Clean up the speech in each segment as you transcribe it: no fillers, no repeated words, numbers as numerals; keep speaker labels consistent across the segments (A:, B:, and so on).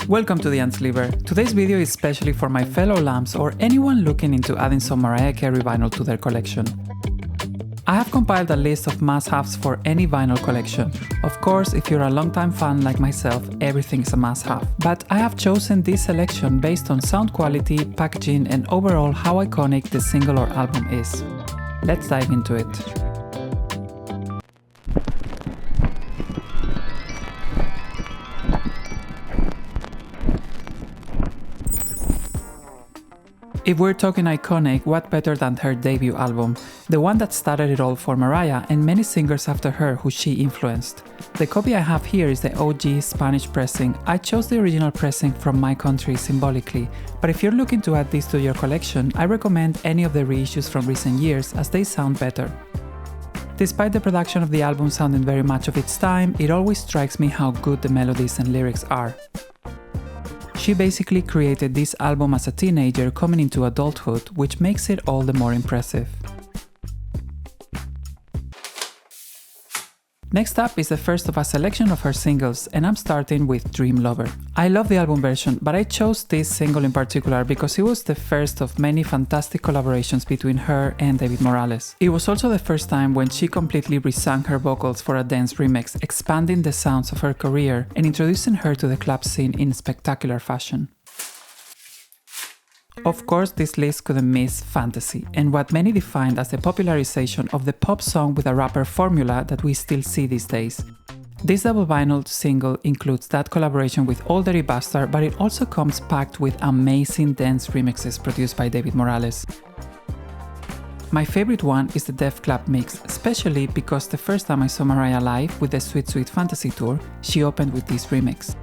A: Welcome to the Unsleever. Today's video is especially for my fellow lambs or anyone looking into adding some Mariah Carey vinyl to their collection. I have compiled a list of must-haves for any vinyl collection. Of course, if you're a longtime fan like myself, everything is a must-have. But I have chosen this selection based on sound quality, packaging, and overall how iconic the single or album is. Let's dive into it. If we're talking iconic, what better than her debut album, the one that started it all for Mariah and many singers after her who she influenced. The copy I have here is the OG Spanish pressing. I chose the original pressing from my country symbolically, but if you're looking to add this to your collection, I recommend any of the reissues from recent years as they sound better. Despite the production of the album sounding very much of its time, it always strikes me how good the melodies and lyrics are. She basically created this album as a teenager coming into adulthood, which makes it all the more impressive. Next up is the first of a selection of her singles, and I'm starting with Dreamlover. I love the album version, but I chose this single in particular because it was the first of many fantastic collaborations between her and David Morales. It was also the first time when she completely resung her vocals for a dance remix, expanding the sounds of her career and introducing her to the club scene in spectacular fashion. Of course, this list couldn't miss Fantasy, and what many defined as the popularization of the pop song with a rapper formula that we still see these days. This double vinyl single includes that collaboration with Old Dirty Bastard, but it also comes packed with amazing dance remixes produced by David Morales. My favorite one is the Def Club mix, especially because the first time I saw Mariah live with the Sweet Sweet Fantasy tour, she opened with this remix.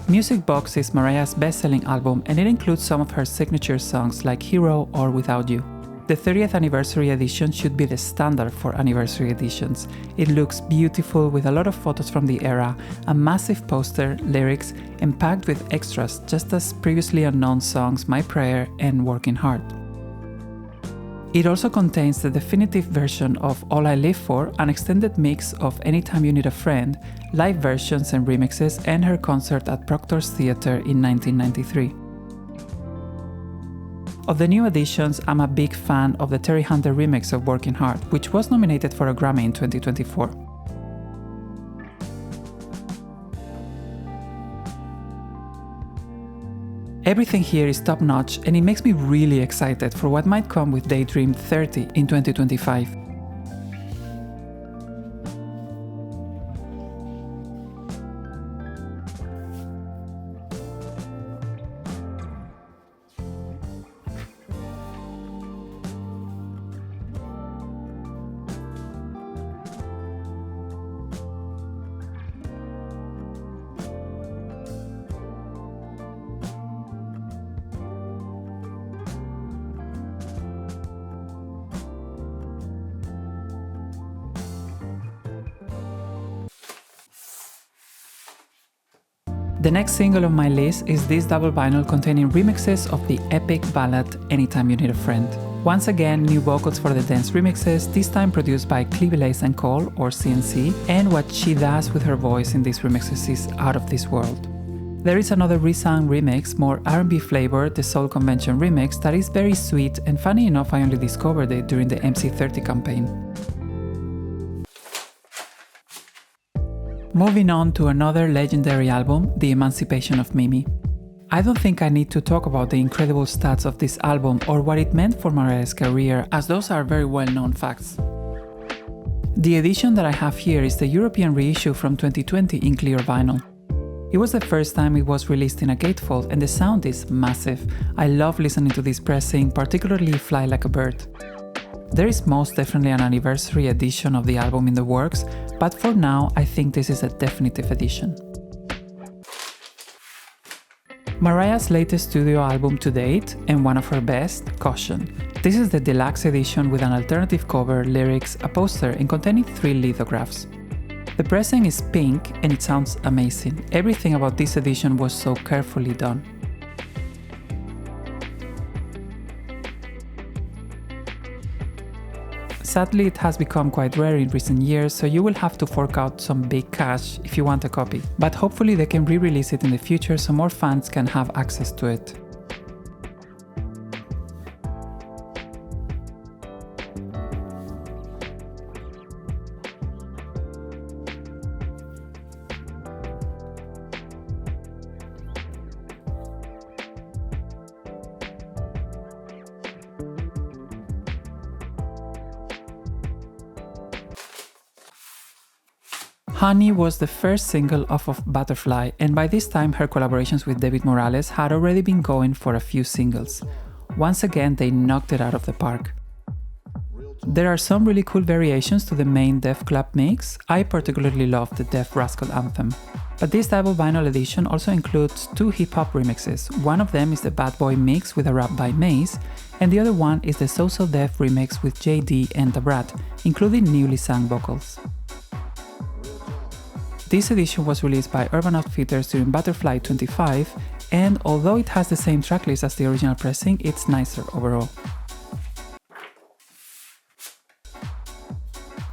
A: Music Box is Mariah's best-selling album, and it includes some of her signature songs like Hero or Without You. The 30th anniversary edition should be the standard for anniversary editions. It looks beautiful with a lot of photos from the era, a massive poster, lyrics, and packed with extras just as previously unknown songs My Prayer and Working Hard. It also contains the definitive version of All I Live For, an extended mix of Anytime You Need a Friend, live versions and remixes, and her concert at Proctor's Theatre in 1993. Of the new additions, I'm a big fan of the Terry Hunter remix of Working Hard, which was nominated for a Grammy in 2024. Everything here is top-notch, and it makes me really excited for what might come with Daydream 30 in 2025. The next single on my list is this double vinyl containing remixes of the epic ballad Anytime You Need a Friend. Once again, new vocals for the dance remixes, this time produced by Cleavelace & Cole, or CNC, and what she does with her voice in these remixes is out of this world. There is another resung remix, more R&B flavored, the Soul Convention remix, that is very sweet, and funny enough I only discovered it during the MC30 campaign. Moving on to another legendary album, The Emancipation of Mimi. I don't think I need to talk about the incredible stats of this album or what it meant for Mariah's career, as those are very well-known facts. The edition that I have here is the European reissue from 2020 in clear vinyl. It was the first time it was released in a gatefold, and the sound is massive. I love listening to this pressing, particularly Fly Like a Bird. There is most definitely an anniversary edition of the album in the works, but for now I think this is a definitive edition. Mariah's latest studio album to date, and one of her best, Caution. This is the deluxe edition with an alternative cover, lyrics, a poster, and containing 3 lithographs. The pressing is pink and it sounds amazing. Everything about this edition was so carefully done. Sadly, it has become quite rare in recent years, so you will have to fork out some big cash if you want a copy. But hopefully they can re-release it in the future so more fans can have access to it. Honey was the first single off of Butterfly, and by this time her collaborations with David Morales had already been going for a few singles. Once again, they knocked it out of the park. There are some really cool variations to the main Def Club mix. I particularly love the Def Rascal anthem. But this double vinyl edition also includes 2 hip-hop remixes. One of them is the Bad Boy mix with a rap by Maze, and the other one is the So So Def remix with JD and Da Brat, including newly sung vocals. This edition was released by Urban Outfitters during Butterfly 25, and although it has the same tracklist as the original pressing, it's nicer overall.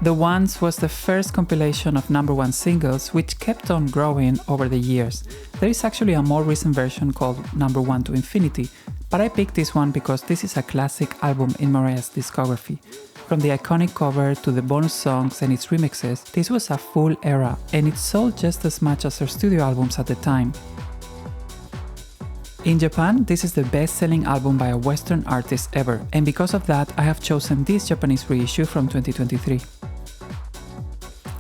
A: The Ones was the first compilation of #1 singles, which kept on growing over the years. There is actually a more recent version called #1 to Infinity, but I picked this one because this is a classic album in Mariah's discography. From the iconic cover to the bonus songs and its remixes, this was a full era, and it sold just as much as her studio albums at the time. In Japan, this is the best-selling album by a Western artist ever, and because of that, I have chosen this Japanese reissue from 2023.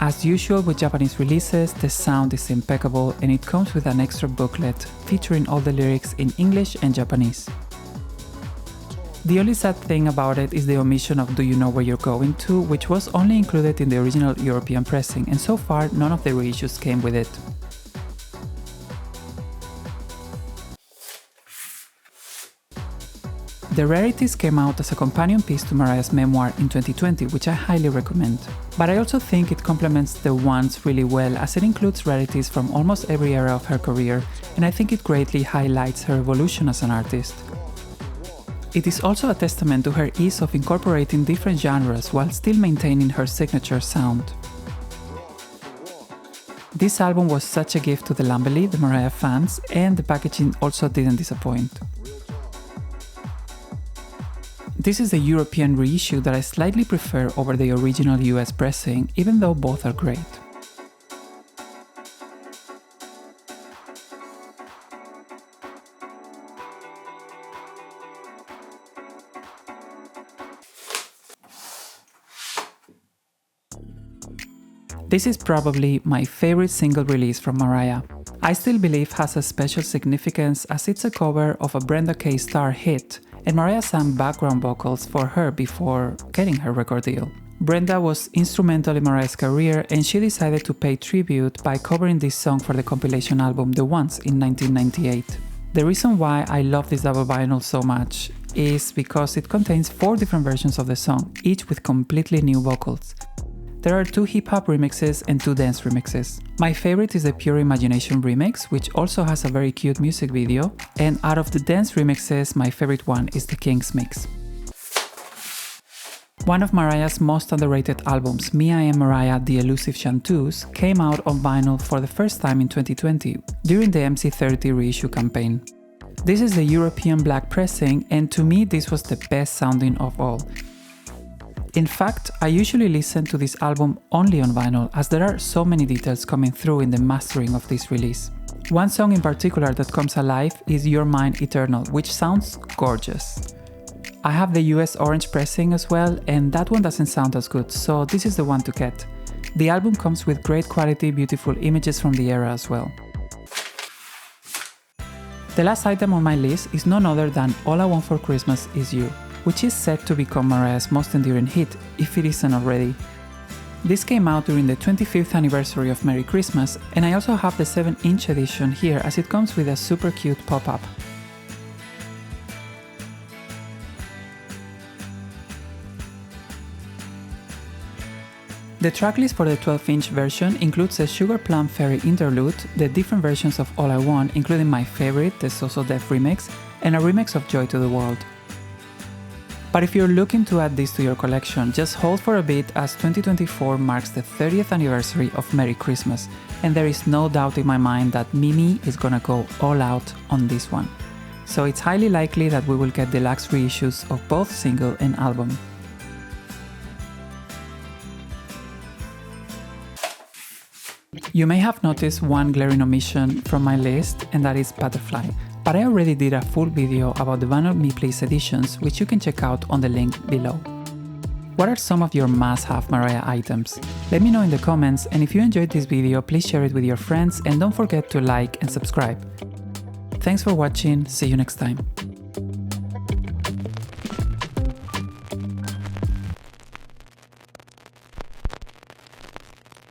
A: As usual with Japanese releases, the sound is impeccable, and it comes with an extra booklet featuring all the lyrics in English and Japanese. The only sad thing about it is the omission of Do You Know Where You're Going To, which was only included in the original European pressing, and so far none of the reissues came with it. The Rarities came out as a companion piece to Mariah's memoir in 2020, which I highly recommend. But I also think it complements The Ones really well, as it includes rarities from almost every era of her career, and I think it greatly highlights her evolution as an artist. It is also a testament to her ease of incorporating different genres while still maintaining her signature sound. This album was such a gift to the Lambely, the Mariah fans, and the packaging also didn't disappoint. This is the European reissue that I slightly prefer over the original US pressing, even though both are great. This is probably my favorite single release from Mariah. I still believe has a special significance as it's a cover of a Brenda K. Starr hit, and Mariah sang background vocals for her before getting her record deal. Brenda was instrumental in Mariah's career, and she decided to pay tribute by covering this song for the compilation album The Ones in 1998. The reason why I love this double vinyl so much is because it contains 4 different versions of the song, each with completely new vocals. There are 2 hip-hop remixes and 2 dance remixes. My favorite is the Pure Imagination remix, which also has a very cute music video, and out of the dance remixes, my favorite one is the King's Mix. One of Mariah's most underrated albums, Me I Am Mariah, The Elusive Chanteuse, came out on vinyl for the first time in 2020, during the MC30 reissue campaign. This is the European black pressing, and to me this was the best sounding of all. In fact, I usually listen to this album only on vinyl, as there are so many details coming through in the mastering of this release. One song in particular that comes alive is You're Mine Eternal, which sounds gorgeous. I have the US orange pressing as well, and that one doesn't sound as good, so this is the one to get. The album comes with great quality, beautiful images from the era as well. The last item on my list is none other than All I Want for Christmas Is You, which is set to become Mariah's most enduring hit, if it isn't already. This came out during the 25th anniversary of Merry Christmas, and I also have the 7-inch edition here as it comes with a super cute pop-up. The tracklist for the 12-inch version includes a Sugar Plum Fairy interlude, the different versions of All I Want, including my favorite, the So So Def remix, and a remix of Joy to the World. But if you're looking to add this to your collection, just hold for a bit as 2024 marks the 30th anniversary of Merry Christmas, and there is no doubt in my mind that Mimi is gonna go all out on this one. So it's highly likely that we will get deluxe reissues of both single and album. You may have noticed one glaring omission from my list, and that is Butterfly. But I already did a full video about the Vinyl Me Please editions, which you can check out on the link below. What are some of your must-have Mariah items? Let me know in the comments, and if you enjoyed this video, please share it with your friends and don't forget to like and subscribe. Thanks for watching, see you next time.